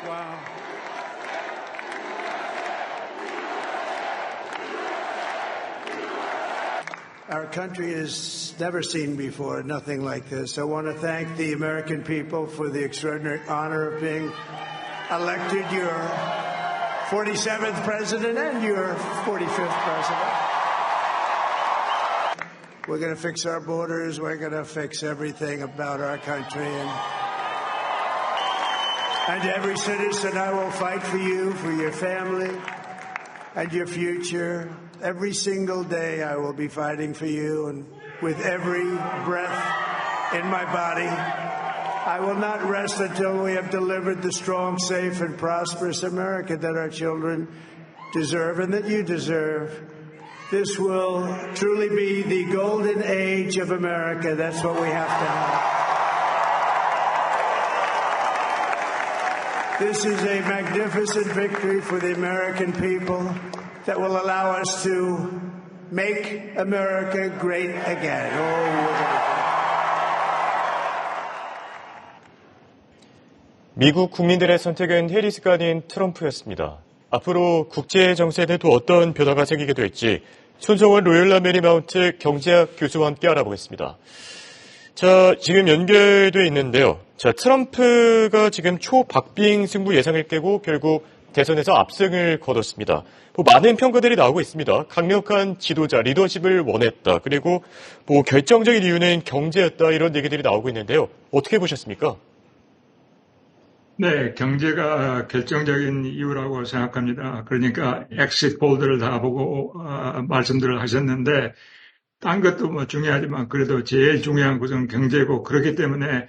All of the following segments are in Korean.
Wow. Our country has never seen before nothing like this. I want to thank the American people for the extraordinary honor of being elected your 47th president and your 45th president. We're going to fix our borders. We're going to fix everything about our country. And every citizen, I will fight for you, for your family, and your future. Every single day I will be fighting for you, and with every breath in my body, I will not rest until we have delivered the strong, safe, and prosperous America that our children deserve and that you deserve. This will truly be the golden age of America. That's what we have to have. This is a magnificent victory for the American people that will allow us to make America great again. 미국 국민들의 선택은 해리스가 아닌 트럼프였습니다. 앞으로 국제 정세에는 또 어떤 변화가 생기게 될지 손정원 로열라 메리마운트 경제학 교수와 함께 알아보겠습니다. 자, 지금 연결돼 있는데요. 자, 트럼프가 지금 초박빙 승부 예상을 깨고 결국 대선에서 압승을 거뒀습니다. 많은 평가들이 나오고 있습니다. 강력한 지도자, 리더십을 원했다. 그리고 결정적인 이유는 경제였다. 이런 얘기들이 나오고 있는데요. 어떻게 보셨습니까? 네, 경제가 결정적인 이유라고 생각합니다. 그러니까 엑시트 폴들을 다 보고 말씀들을 하셨는데 딴 것도 중요하지만 그래도 제일 중요한 것은 경제고 그렇기 때문에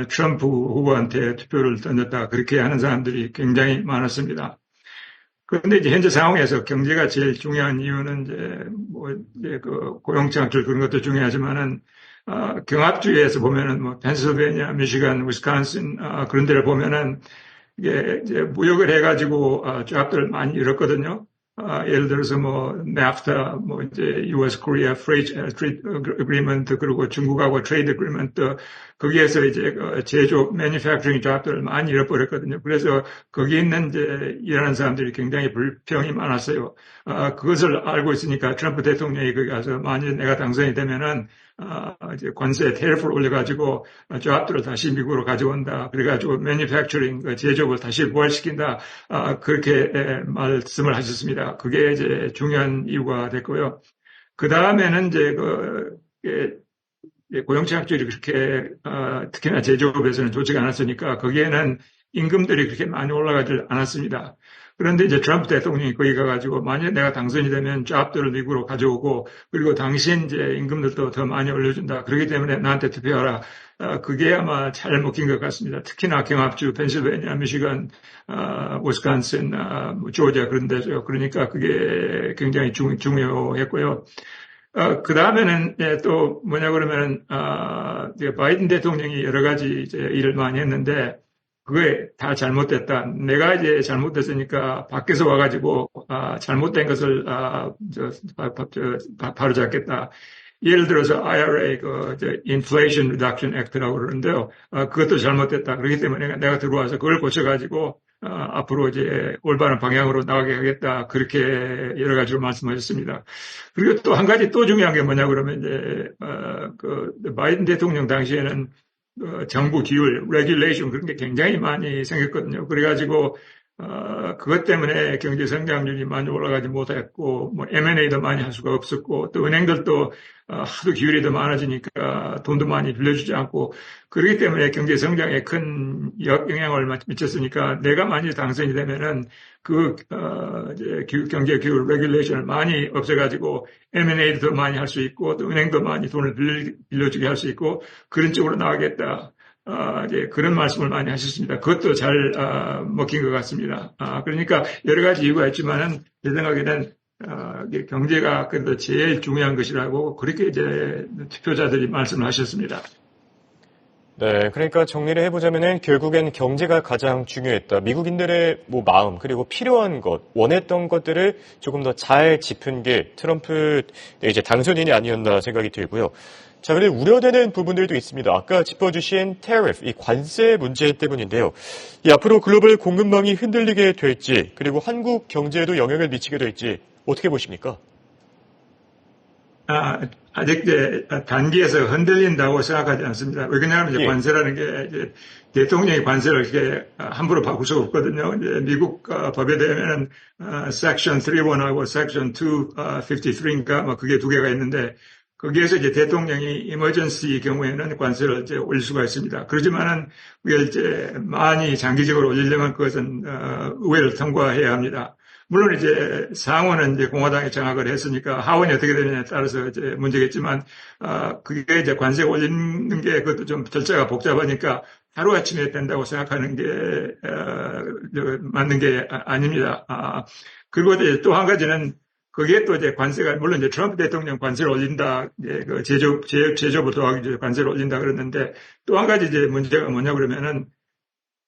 트럼프 후보한테 투표를 던졌다. 그렇게 하는 사람들이 굉장히 많았습니다. 그런데 이제 현재 상황에서 경제가 제일 중요한 이유는 이제 그 고용 창출 그런 것도 중요하지만은 경합주에서 보면은 펜실베니아, 미시간, 위스콘신 그런 데를 보면은 이게 이제 무역을 해가지고 잡들을 많이 잃었거든요. 예를 들어서 NAFTA, 이제 US-Korea Free Trade Agreement, 그리고 중국하고 Trade Agreement, 거기에서 이제 제조업, manufacturing 잡들을 많이 잃어버렸거든요. 그래서 거기 있는 이제 일하는 사람들이 굉장히 불평이 많았어요. 그것을 알고 있으니까 트럼프 대통령이 거기 가서 만일 내가 당선이 되면은 이제 관세 테리프를 올려가지고 잡들을 다시 미국으로 가져온다. 그래가지고 manufacturing 제조업을 다시 부활시킨다. 그렇게 말씀을 하셨습니다. 그게 이제 중요한 이유가 됐고요. 그 다음에는 이제 고용 창출이 그렇게 특히나 제조업에서는 좋지가 않았으니까 거기에는 임금들이 그렇게 많이 올라가질 않았습니다. 그런데 이제 트럼프 대통령이 거기 가가지고 만약 내가 당선이 되면 잡들을 미국으로 가져오고 그리고 당신 이제 임금들도 더 많이 올려준다. 그렇기 때문에 나한테 투표하라. 그게 아마 잘 먹힌 것 같습니다. 특히나 경합주 펜실베니아, 미시간, 위스콘신, 조지아 그런 데죠. 그러니까 그게 굉장히 중요했고요. 그 다음에는 또 뭐냐 그러면 바이든 대통령이 여러 가지 이제 일을 많이 했는데 그게 다 잘못됐다. 내가 이제 잘못됐으니까 밖에서 와가지고 잘못된 것을 바로잡겠다. 예를 들어서 IRA, Inflation Reduction Act라고 그러는데요. 그것도 잘못됐다. 그렇기 때문에 내가 들어와서 그걸 고쳐가지고 앞으로 이제 올바른 방향으로 나가게 하겠다. 그렇게 여러 가지로 말씀하셨습니다. 그리고 또 한 가지 또 중요한 게 뭐냐 그러면 이제 바이든 대통령 당시에는 정부 규율, 레귤레이션 그런 게 굉장히 많이 생겼거든요. 그래가지고 그것 때문에 경제 성장률이 많이 올라가지 못했고, M&A도 많이 할 수가 없었고, 또 은행들도 하도 규율이 더 많아지니까 돈도 많이 빌려주지 않고, 그렇기 때문에 경제 성장에 큰 영향을 미쳤으니까 내가 만약 당선이 되면은 이제 경제 규율, 레귤레이션을 많이 없애가지고 M&A도 더 많이 할 수 있고, 또 은행도 많이 돈을 빌려주게 할 수 있고, 그런 쪽으로 나가겠다. 이제 그런 말씀을 많이 하셨습니다. 그것도 잘 먹힌 것 같습니다. 그러니까 여러 가지 이유가 있지만은 제 생각에는 경제가 그래도 제일 중요한 것이라고 그렇게 이제 투표자들이 말씀을 하셨습니다. 네, 그러니까 정리를 해보자면은 결국엔 경제가 가장 중요했다. 미국인들의 마음 그리고 필요한 것, 원했던 것들을 조금 더 잘 짚은 게 트럼프 이제 당선인이 아니었나 생각이 들고요. 자, 그런데 우려되는 부분들도 있습니다. 아까 짚어주신 tariff, 이 관세 문제 때문인데요. 이 앞으로 글로벌 공급망이 흔들리게 될지, 그리고 한국 경제에도 영향을 미치게 될지 어떻게 보십니까? 아직 단기에서 흔들린다고 생각하지 않습니다. 왜냐하면 이제 관세라는 게 이제 대통령이 관세를 이렇게 함부로 바꿀 수가 없거든요. 이제 미국 법에 대하면은 Section 3.1하고 Section 253인가 뭐 그게 두 개가 있는데 거기에서 이제 대통령이 이머전시 경우에는 관세를 이제 올릴 수가 있습니다. 그렇지만은 그게 이제 많이 장기적으로 올리려면 그것은 의회를 통과해야 합니다. 물론 이제 상원은 이제 공화당이 장악을 했으니까 하원이 어떻게 되느냐에 따라서 이제 문제겠지만 그게 이제 관세 올리는 게 그것도 좀 절차가 복잡하니까 하루아침에 된다고 생각하는 게 맞는 게 아닙니다. 그리고 이제 또 한 가지는 거기에 또 이제 관세가 물론 이제 트럼프 대통령 관세를 올린다, 이제 그 제조부 도하기 이제 관세를 올린다 그랬는데 또 한 가지 이제 문제가 뭐냐 그러면은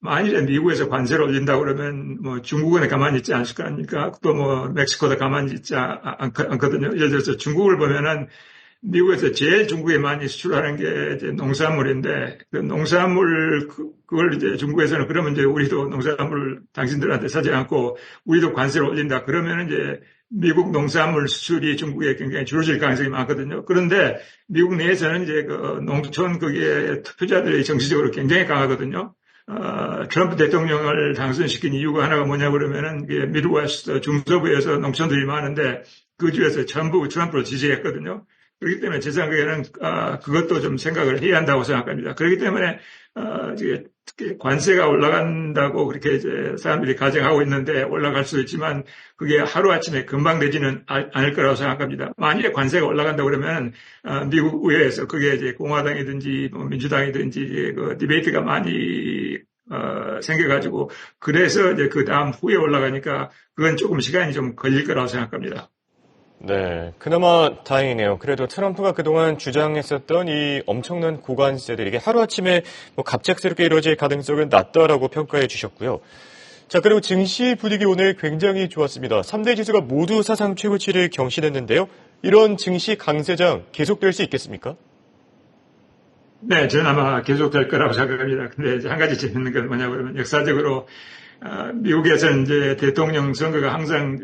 만일에 미국에서 관세를 올린다 그러면 뭐 중국은 가만히 있지 않을 거 아닙니까? 또 뭐 멕시코도 가만히 있지 않거든요. 예를 들어서 중국을 보면은 미국에서 제일 중국에 많이 수출하는 게 이제 농산물인데 그 농산물 그걸 이제 중국에서는 그러면 이제 우리도 농산물 당신들한테 사지 않고 우리도 관세를 올린다 그러면 이제 미국 농산물 수출이 중국에 굉장히 줄어들 가능성이 많거든요. 그런데 미국 내에서는 이제 그 농촌 거기에 투표자들이 정치적으로 굉장히 강하거든요. 트럼프 대통령을 당선시킨 이유가 하나가 뭐냐 그러면은 미드웨스트 중서부에서 농촌들이 많은데 그 중에서 전부 트럼프를 지지했거든요. 그렇기 때문에 제 생각에는 그것도 좀 생각을 해야 한다고 생각합니다. 그렇기 때문에 특히 관세가 올라간다고 그렇게 이제 사람들이 가정하고 있는데 올라갈 수도 있지만 그게 하루아침에 금방 되지는 않을 거라고 생각합니다. 만일에 관세가 올라간다 그러면 미국 의회에서 그게 이제 공화당이든지 뭐 민주당이든지 그 디베이트가 많이 생겨가지고 그래서 이제 그 다음 후에 올라가니까 그건 조금 시간이 좀 걸릴 거라고 생각합니다. 네, 그나마 다행이네요. 그래도 트럼프가 그동안 주장했었던 이 엄청난 고관세들 이게 하루아침에 갑작스럽게 이루어질 가능성은 낮다라고 평가해 주셨고요. 자, 그리고 증시 분위기 오늘 굉장히 좋았습니다. 3대 지수가 모두 사상 최고치를 경신했는데요. 이런 증시 강세장 계속될 수 있겠습니까? 네, 저는 아마 계속될 거라고 생각합니다. 근데 이제 한 가지 재밌는 건 뭐냐 그러면 역사적으로 미국에서는 이제 대통령 선거가 항상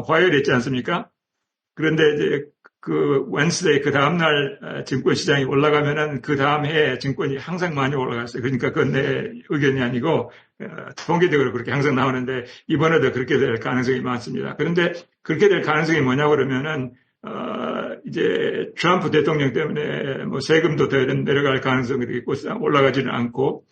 화요일에 있지 않습니까? 그런데 이제 그 웬스데이 그 다음날 증권 시장이 올라가면은 그 다음 해에 증권이 항상 많이 올라갔어요. 그러니까 그건 내 의견이 아니고 통계적으로 그렇게 항상 나오는데 이번에도 그렇게 될 가능성이 많습니다. 그런데 그렇게 될 가능성이 뭐냐 그러면은 이제 트럼프 대통령 때문에 뭐 세금도 더 내려갈 가능성이 있고 올라가지는 않고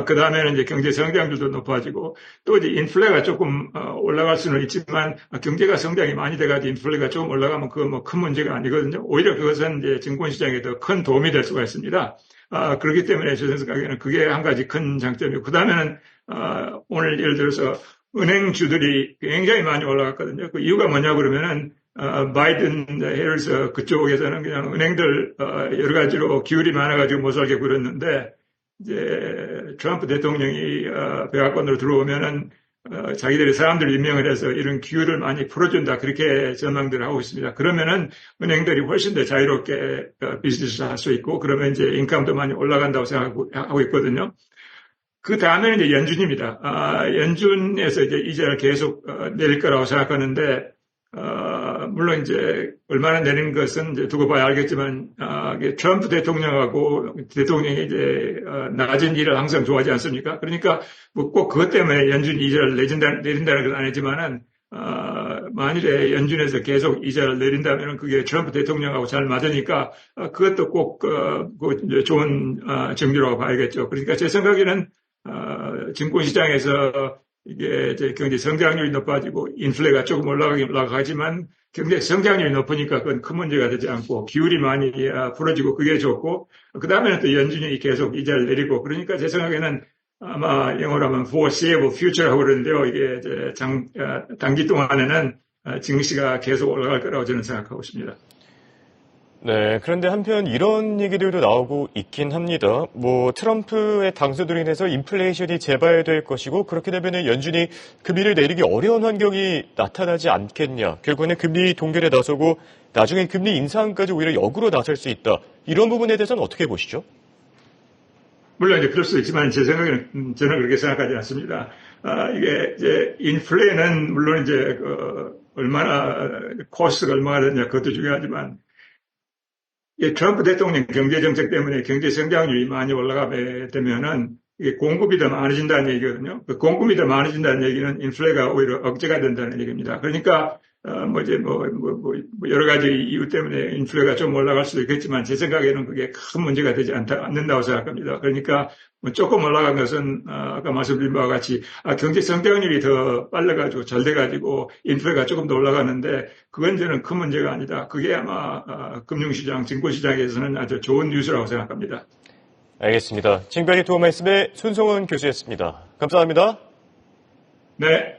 그 다음에는 이제 경제 성장률도 높아지고 또 이제 인플레가 조금 올라갈 수는 있지만 경제가 성장이 많이 돼가지고 인플레가 조금 올라가면 그거 뭐 큰 문제가 아니거든요. 오히려 그것은 이제 증권시장에 더 큰 도움이 될 수가 있습니다. 그렇기 때문에 제 생각에는 그게 한 가지 큰 장점이고 그 다음에는 오늘 예를 들어서 은행주들이 굉장히 많이 올라갔거든요. 그 이유가 뭐냐 그러면은 바이든 해리스 그쪽에서는 그냥 은행들 여러 가지로 기울이 많아가지고 못 살게 굴었는데 이제 트럼프 대통령이 백악관으로 들어오면은 자기들이 사람들을 임명을 해서 이런 기율을 많이 풀어준다 그렇게 전망들을 하고 있습니다. 그러면은 은행들이 훨씬 더 자유롭게 비즈니스를 할 수 있고 그러면 이제 인감도 많이 올라간다고 생각하고 있거든요. 그 다음에는 이제 연준입니다. 연준에서 이제 이자를 계속 내릴 거라고 생각하는데 물론 이제 얼마나 내리는 것은 이제 두고 봐야 알겠지만 트럼프 대통령하고 대통령이 이제 낮은 일을 항상 좋아하지 않습니까? 그러니까 뭐 꼭 그것 때문에 연준 이자를 내린다는 건 아니지만은 만일에 연준에서 계속 이자를 내린다면 그게 트럼프 대통령하고 잘 맞으니까 그것도 꼭 좋은 정리라고 봐야겠죠. 그러니까 제 생각에는 증권시장에서 이게 이제 경제 성장률이 높아지고 인플레가 조금 올라가지만 경제 성장률이 높으니까 그건 큰 문제가 되지 않고 기울이 많이 풀어지고 그게 좋고 그 다음에는 또 연준이 계속 이자를 내리고 그러니까 제 생각에는 아마 영어로 하면 foreseeable future라고 그러는데요. 이게 이제 단기 동안에는 증시가 계속 올라갈 거라고 저는 생각하고 있습니다. 네, 그런데 한편 이런 얘기들도 나오고 있긴 합니다. 트럼프의 당선으로 인해서 인플레이션이 재발될 것이고 그렇게 되면 연준이 금리를 내리기 어려운 환경이 나타나지 않겠냐. 결국에는 금리 동결에 나서고 나중에 금리 인상까지 오히려 역으로 나설 수 있다. 이런 부분에 대해서는 어떻게 보시죠? 물론 이제 그럴 수도 있지만 제 생각에는 저는 그렇게 생각하지 않습니다. 이게 이제 인플레는 물론 이제 얼마나 코스트가 얼마나 되냐 그것도 중요하지만 트럼프 대통령 경제 정책 때문에 경제 성장률이 많이 올라가게 되면은 이게 공급이 더 많아진다는 얘기거든요. 그 공급이 더 많아진다는 얘기는 인플레가 오히려 억제가 된다는 얘기입니다. 그러니까 여러 가지 이유 때문에 인플레가 좀 올라갈 수도 있겠지만 제 생각에는 그게 큰 문제가 되지 않는다고 생각합니다. 그러니까 조금 올라간 것은 아까 말씀드린 바와 같이 경제 성장률이 더 빨라가지고 잘 돼가지고 인플레가 조금 더 올라가는데 그건 저는 큰 문제가 아니다. 그게 아마 금융시장, 증권시장에서는 아주 좋은 뉴스라고 생각합니다. 알겠습니다. 지금까지 도움 말씀의 손성훈 교수였습니다. 감사합니다. 네.